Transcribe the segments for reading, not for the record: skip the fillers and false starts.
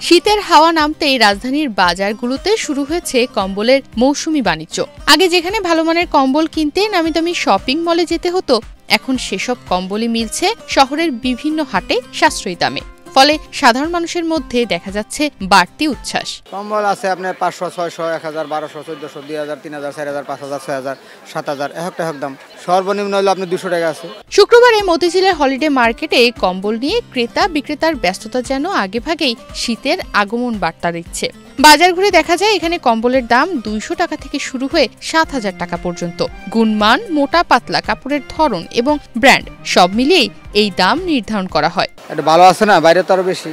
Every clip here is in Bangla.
শীতের হাওয়া নামতেই রাজধানীর বাজারগুলোতে শুরু হয়েছে কম্বলের মৌসুমি বাণিজ্য। আগে যেখানে ভালো মানের কম্বল কিনতে নামিদামি শপিং মলে যেতে হতো, এখন সেসব কম্বলই মিলছে শহরের বিভিন্ন হাটে সাশ্রয়ী দামে। ফলে সাধারণ মানুষের মধ্যে দেখা যাচ্ছে বাড়তি উচ্ছ্বাস। কম্বল আছে আপনার 500, 600, 1000, 1200, 1400, 2000, 3000, 4000, 5000, 6000, 7000, এক দাম। সর্বনিম্ন হলো আপনি 200 টাকা আছে। শুক্রবারে মতিঝিলের হলিডে মার্কেটে কম্বল নিয়ে ক্রেতা বিক্রেতার ব্যস্ততা যেন আগেভাগেই শীতের আগমন বার্তা দিচ্ছে। বাজার ঘুরে দেখা যায় এখানে কম্বলের দাম 200 টাকা থেকে শুরু হয়ে 7000 টাকা পর্যন্ত। গুণমান, মোটা পাতলা কাপড়ের ধরন এবং ব্র্যান্ড সব মিলিয়েই এই দাম নির্ধারণ করা হয়। এটা ভালো আছে না, বাইরে তো আরো বেশি।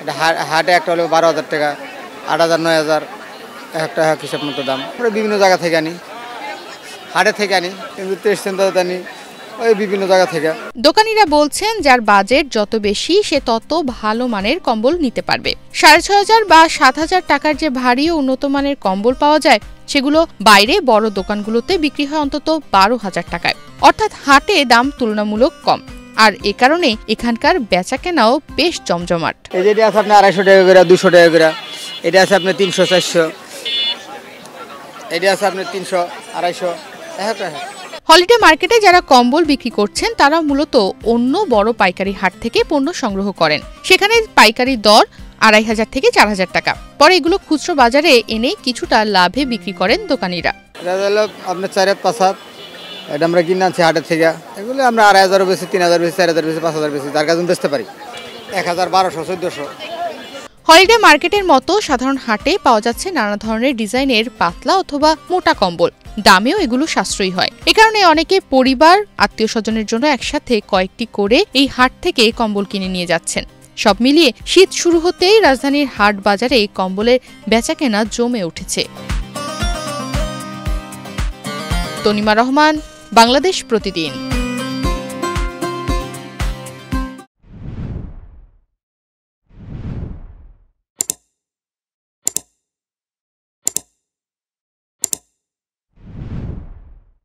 এটা হাটে একটা হলো 12000 টাকা, 8000, 9000 একটা হিসাব মতো দাম। আমরা বিভিন্ন জায়গা থেকে আনি, হাটে থেকে আনি, কিন্তু টেস্ট সেন্টারে আনি, ওই বিভিন্ন জায়গা থেকে। দোকানিরা বলছেন যার বাজেট যত বেশি সে তত ভালো মানের কম্বল নিতে পারবে। 6500 বা 7000 টাকার যে ভারী ও উন্নত মানের কম্বল পাওয়া যায়, সেগুলো বাইরে বড় দোকানগুলোতে বিক্রি হয় অন্তত 12000 টাকায়। অর্থাৎ হাটে দাম তুলনামূলক কম, আর এ কারণে এখানকার বেচা কেনাও বেশ জমজমাট। এই যেটা আছে আপনার 250 টাকা করে, 200 টাকা করে। এটা আছে আপনার 300, 400। এটা আছে আপনার 300, 250, একটা। হলিডে মার্কেটে যারা কম্বল বিক্রি করছেন তারা মূলত অন্য বড় পাইকারি হাট থেকে পণ্য সংগ্রহ করেন। সেখানে পাইকারি দর 2500 থেকে 4000 টাকা। পরে এগুলো খুচরো বাজারে এনে কিছুটা লাভে বিক্রি করেন দোকানিরা। এটা হলো আপনার 4-5 এটা আমরা কিনে আনছি হাটের থেকে। এগুলো আমরা 2500 বেশি, 3000 বেশি, 4000 বেশি, 5000 বেশি, যার কাছে বেচতে পারি 1000, 1200, 1400। হলিডে মার্কেটের মতো সাধারণ হাটে পাওয়া যাচ্ছে নানা ধরনের ডিজাইনের পাতলা অথবা মোটা কম্বল। দামেও এগুলো সাশ্রয়ী হয়। এ কারণে অনেকে পরিবার, আত্মীয় স্বজনের জন্য একসাথে কয়েকটি করে এই হাট থেকে কম্বল কিনে নিয়ে যাচ্ছেন। সব মিলিয়ে শীত শুরু হতেই রাজধানীর হাট বাজারে কম্বলের বেচাকেনা জমে উঠেছে। তনিমা রহমান, বাংলাদেশ প্রতিদিন।